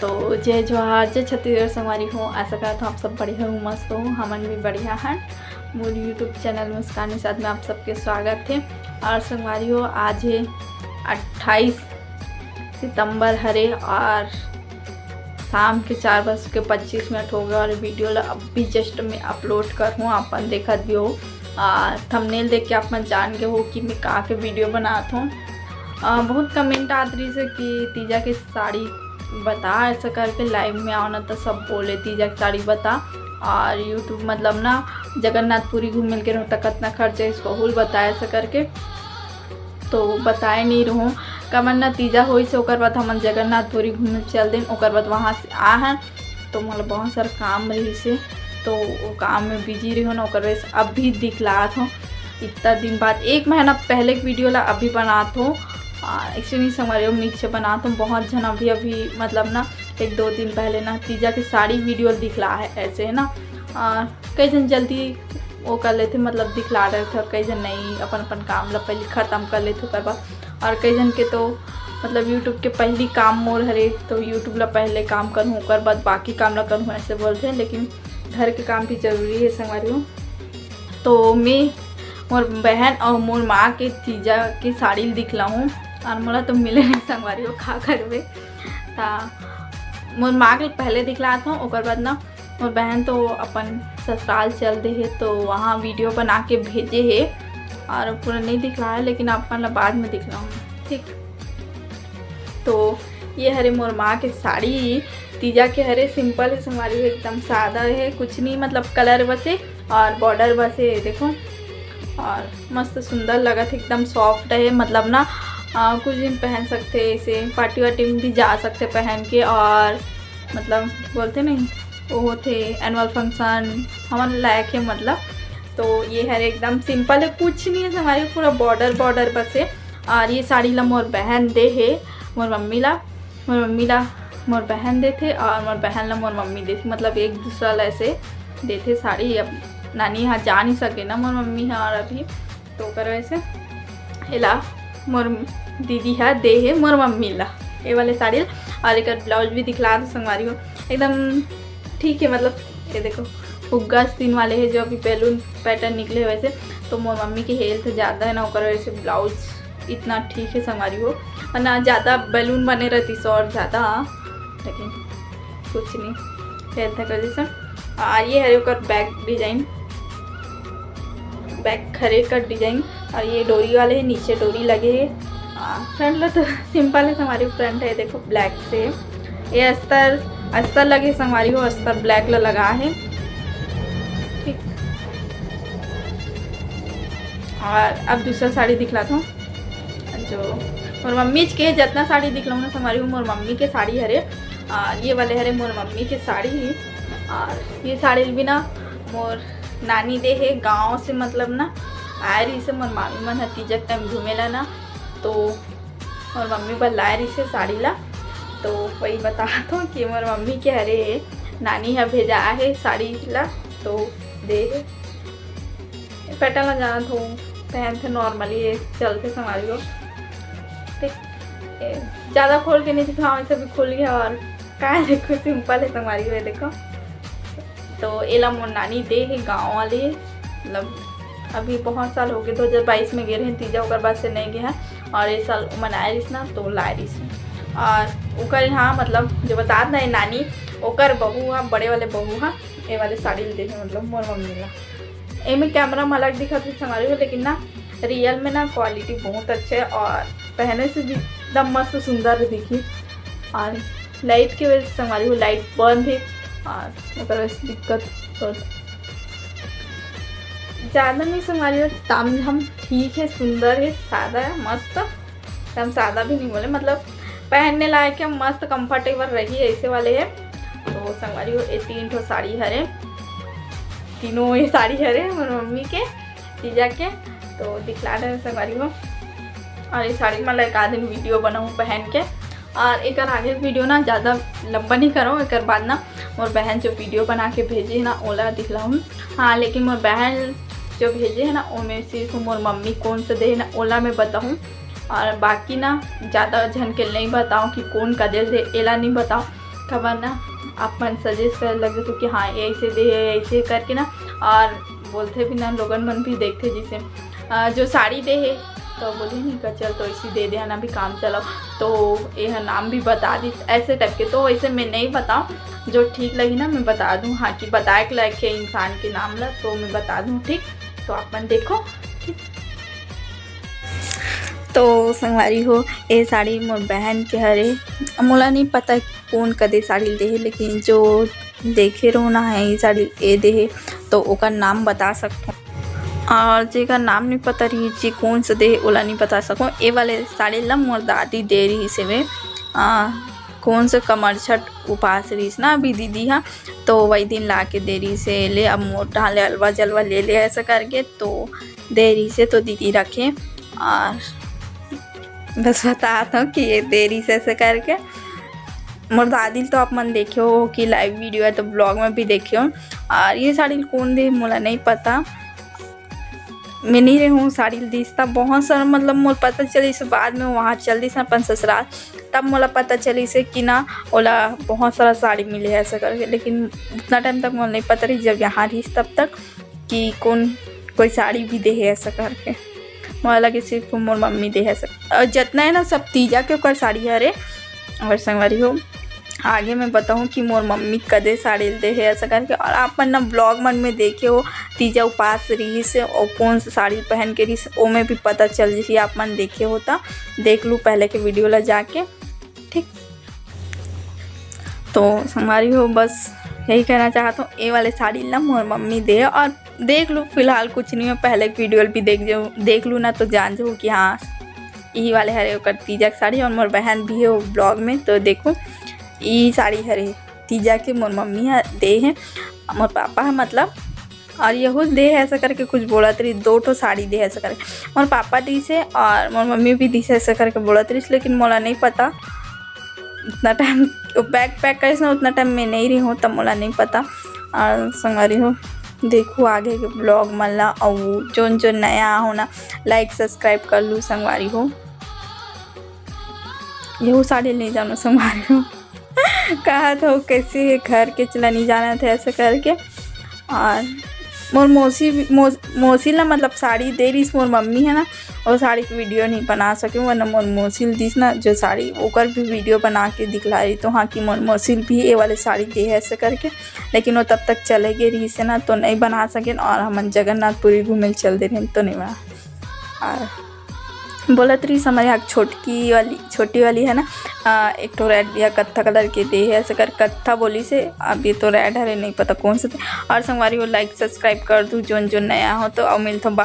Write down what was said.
तो जय जोहार, जय छत्तीसगढ़ संगवारी हूँ। आशा करता हूँ आप सब बढ़िया हो, मस्त हो। हमन भी बढ़िया हैं। मोर यूट्यूब चैनल मुस्कान निषाद में आप सबके स्वागत है। और संगवारी हो, आज है 28 सितंबर हरे और शाम के 4:25 हो गए और वीडियो अभी जस्ट मैं अपलोड कर हूँ। अपन देखत भी हो, थंबनेल देख के अपन जान के हो कि मैं का के वीडियो बनात हूँ। बहुत कमेंट आत रही से कि तीजा की साड़ी बता, ऐसा करके लाइव में आओ ना तो सब बोले तीजा की साड़ी बता। और यूट्यूब मतलब ना जगन्नाथपुरी घूम मिल के रहता कितना खर्चा है इसको हुल बताए ऐसा करके, तो बताए नहीं रहूँ। कमन ना तीजा हो से ओकर बाद हम जगन्नाथपुरी घूमने चल दें, ओकर बाद वहाँ से आ हैं तो मतलब बहुत सारा काम रही से, तो वो काम में बिजी रही हो ना। ओकर वजह से अभी दिखलात हूँ इतना दिन बाद, 1 महीना पहले की वीडियो ला अभी बनात हूँ। एक्चुअली हमारे नीचे बनाता हूँ बहुत जन अभी मतलब ना 1-2 दिन पहले ना तीजा की साड़ी वीडियो दिखला है ऐसे है ना। कई जन जल्दी वो कर लेते मतलब दिखला रहे थे और कई जन नहीं अपन काम ला पहले ख़त्म कर लेते कर बाद। और कई जन के तो मतलब यूट्यूब के पहली काम मोर हरे, तो यूट्यूब ला पहले काम करूँ ओकर बाद बाकी काम ला करूँ ऐसे बोलते हैं। लेकिन घर के काम भी ज़रूरी है संगवारी। तो मैं मोर बहन और मोर माँ के तीजा की साड़ी दिखला हूँ और मोला तो मिले नहीं संगवारी हो खा करवे। मोर माँ के पहले दिखला था, ओकर बाद ना मोर बहन तो अपन ससुराल चल दे है तो वहाँ वीडियो बना के भेजे है और पूरा नहीं दिखला है, लेकिन अपन बाद में दिखला हूँ ठीक। तो ये हरे मोर माँ के साड़ी तीजा के हरे सिंपल है संगवारी हो, एकदम सादा है, कुछ नहीं मतलब कलर बसे और बॉर्डर बसे देखो और मस्त सुंदर लगा था, एकदम सॉफ्ट है मतलब ना। कुछ दिन पहन सकते ऐसे पार्टी वार्टी में भी जा सकते पहन के, और मतलब बोलते नहीं वो होते एनुअल फंक्शन हमारे लायक है मतलब। तो ये है एकदम सिंपल है, कुछ नहीं है हमारे पूरा बॉर्डर बस है। और ये साड़ी ला मोर बहन दे है, मोर मम्मी ला मोर बहन दे थे और मोर बहन ला मोर मम्मी दे थी, मतलब एक दूसरा ला ऐसे देते साड़ी। अब नानी यहाँ जा नहीं सके ना मोर मम्मी है और अभी तो कर वैसे हिला मोर दीदी है दे है मोर मम्मी ला ये वाले साड़ी। और एक ब्लाउज भी दिखला तो संगवारी हो एकदम ठीक है, मतलब ये देखो फुग्गा स्तीन वाले है जो अभी बैलून पैटर्न निकले है वैसे। तो मोर मम्मी की हेल्थ ज़्यादा है ना, ओकर वजह से ब्लाउज इतना ठीक है संगवारी हो, वरना ज़्यादा बैलून बने रहती सो और ज़्यादा, लेकिन कुछ नहीं हेल्थ है वजह से। और ये है ओकर बैक डिजाइन, बैक खरे का डिजाइन और ये डोरी वाले है, नीचे डोरी लगे है। फ्रंट ला तो सिंपल है हमारी, फ्रंट है देखो ब्लैक से, ये अस्तर लगे हमारी हो, अस्तर ब्लैक ला लगा है ठीक। और अब दूसरा साड़ी दिखलाता हूँ जो मोर मम्मी के जितना साड़ी दिखलाऊँ ना हमारी हो, मोर मम्मी के साड़ी हरे ये वाले हरे मोर मम्मी के साड़ी ही। और ये साड़ी भी ना मोर नानी दे है गाँव से, मतलब ना आए रही से मोर मामी मन तीजा के टाइम घूमेला ना, तो मोर मम्मी बल्लाए रही से साड़ी ला। तो वही बता तो कि मोर मम्मी के हरे नानी है भेजा है साड़ी ला, तो दे पैटर्न ला जाना तो पहन थे नॉर्मली चलते संभाली हो ठीक। ज़्यादा खोल के नहीं दिखाओ, ऐसे भी खोल गया और क्या देखो सिंपल है संभाली हुए देखो। तो एला मोर नानी दे है गाँव वाले, मतलब अभी बहुत साल हो गए 2022 में गए हैं तीजा, ओकर बाद से नहीं गए हैं और ये साल मनाए रही ना तो लाए रही। और ओकर यहाँ मतलब जो बता ना है नानी ओकर बहू हाँ बड़े वाले बहू हाँ ये वाले साड़ी दे है मतलब मोर मम्मी ला। ए में कैमरा में अलग दिखा थी संभाली हो, लेकिन ना रियल में ना क्वालिटी बहुत अच्छा है और पहने से भी एकदम मस्त सुंदर दिखी। और लाइट की वजह से संभाली हो लाइट बंद है और ओकर वजह से दिक्कत तो ज़्यादा नहीं संभाली हो, ताम हम ठीक है, सुंदर है, सादा है, मस्त एकदम सादा भी नहीं बोले मतलब पहनने लायक है, मस्त कंफर्टेबल रही ऐसे वाले है। तो संगवारी हो ये 3 ठो साड़ी हरे, तीनों ये साड़ी हरे मेरी मम्मी के तीजा के, तो दिखला रहे संगवारी हो। और ये साड़ी में एक आध दिन वीडियो बनाऊँ पहन के, और एक आगे वीडियो ना ज़्यादा लंबा नहीं करो, एक बाद ना मोर बहन जो वीडियो बना के भेजे है ना ओला दिखलाऊँ। हाँ लेकिन मोर बहन जो भेजे है ना उनमें सिर्फ मोर मम्मी कौन सा दे है ना ओला में बताऊँ, और बाकी ना ज़्यादा झन के नहीं बताऊँ कि कौन का दे एला नहीं बताऊँ। खबर ना अपन सजेस्ट कर लगे तो कि हाँ ऐसे दे ऐसे करके ना, और बोलते भी ना लोगन मन भी देखते जैसे जो साड़ी दे है तो बोले नहीं का चल तो ऐसी दे दे ना भी काम चलाओ, तो यह नाम भी बता दी ऐसे टाइप के। तो वैसे मैं नहीं बताऊँ, जो ठीक लगी ना मैं बता दूँ, हाँ कि बताए के लायक है इंसान के नाम ला तो मैं बता दूँ, ठीक। तो अपन देखो ठीक। तो संगवारी हो ये साड़ी मोर बहन के हरे, मोला नहीं पता कौन कदे साड़ी दे है, लेकिन जो देखे रहो ना है ये साड़ी ए दे है तो ओका नाम बता सकता हूँ, और जेका नाम नहीं पता रही जी कौन सा दे ओला नहीं बता सकूँ। ये वाले साड़ी ला मोर दादी दे रही से वे कौन सा कमर छठ उपास रही ना अभी दीदी हाँ, तो वही दिन ला के दे रही से ले अब मोर ढाले हलवा जलवा ले ले ऐसा करके तो दे रही से, तो दीदी रखे और बस बताता हूँ कि ये दे रही से ऐसे करके। मोर दादी तो आप मन देखे हो कि लाइव वीडियो है तो ब्लॉग में भी देखे हो, और ये साड़ी कौन दे मोला नहीं पता, मैं नहीं रही हूँ साड़ी दीस था बहुत सारा, मतलब मोला पता चली से बाद में वहाँ चल दी अपन ससुराल, तब मोला पता चली से कि ना ओला बहुत सारा साड़ी मिले है ऐसा करके, लेकिन उतना टाइम तक मोला नहीं पता रही जब यहाँ रही तब तक कि कौन कोई साड़ी भी दे है ऐसा करके। मोला लगे सिर्फ मोर मम्मी दे है ऐसा, और जितना है ना सब तीजा के ऊपर साड़ी हरे। और संगवारी हो आगे मैं बताऊँ कि मोर मम्मी कदे साड़ी दे है ऐसा करके, और आप मन ना ब्लॉग मन में देखे हो तीजा उपास रही से और कौन सा साड़ी पहन के रही वो में भी पता चल रही, आप मन देखे होता देख लूँ पहले के वीडियो ला जाके, ठीक। तो हमारी हो बस यही कहना चाहता हूँ, ये वाले साड़ी ला मोर मम्मी दे, और देख लूँ फिलहाल कुछ नहीं है, पहले वीडियो भी देख लूँ ना तो जान जाऊँ कि हाँ यही वाले हरे कर तीजा की साड़ी, और मोर बहन भी है वो ब्लॉग में तो देखो ये साड़ी हरे तीजा के मोर मम्मी दे है, मोर पापा है मतलब, और यहू दे है ऐसा करके कुछ बोला तरी, 2 ठो साड़ी दे ऐसा करके मोर पापा दी से और मोर मम्मी भी दी से ऐसा करके बोला तरी, लेकिन मोला नहीं पता उतना टाइम बैग पैक करे ना उतना टाइम में नहीं रही हूँ तब मोला नहीं पता। और संगवारी हो देखो आगे के ब्लॉग मल्ला और जो नया हो ना लाइक सब्सक्राइब कर लूँ संगवारी हो। यहू साड़ी नहीं जानो संगवारी हो कहा था कैसे घर के चला नहीं जाना था ऐसा करके, और मोर मौसी ला मतलब साड़ी दे रही मोर मम्मी है ना, और साड़ी की वीडियो नहीं बना सके वरना मोर मौसी दिस ना जो साड़ी ओकर भी वीडियो बना के दिखला रही, तो हाँ कि मोर मौसी भी ये वाले साड़ी दे है ऐसे करके, लेकिन वो तब तक चले गए रही से ना तो नहीं बना सके, और हम जगन्नाथपुरी घूमे चल दे रहे तो नहीं बना। और बोला तो हमारे यहाँ छोटी वाली है ना एक तो रेड या कत्था कलर के दे है ऐसे कर कत्था बोली से, अब ये तो रेड है नहीं पता कौन से थे। और संगवारी वो लाइक सब्सक्राइब कर दूँ जो नया हो तो, और मिलता बाद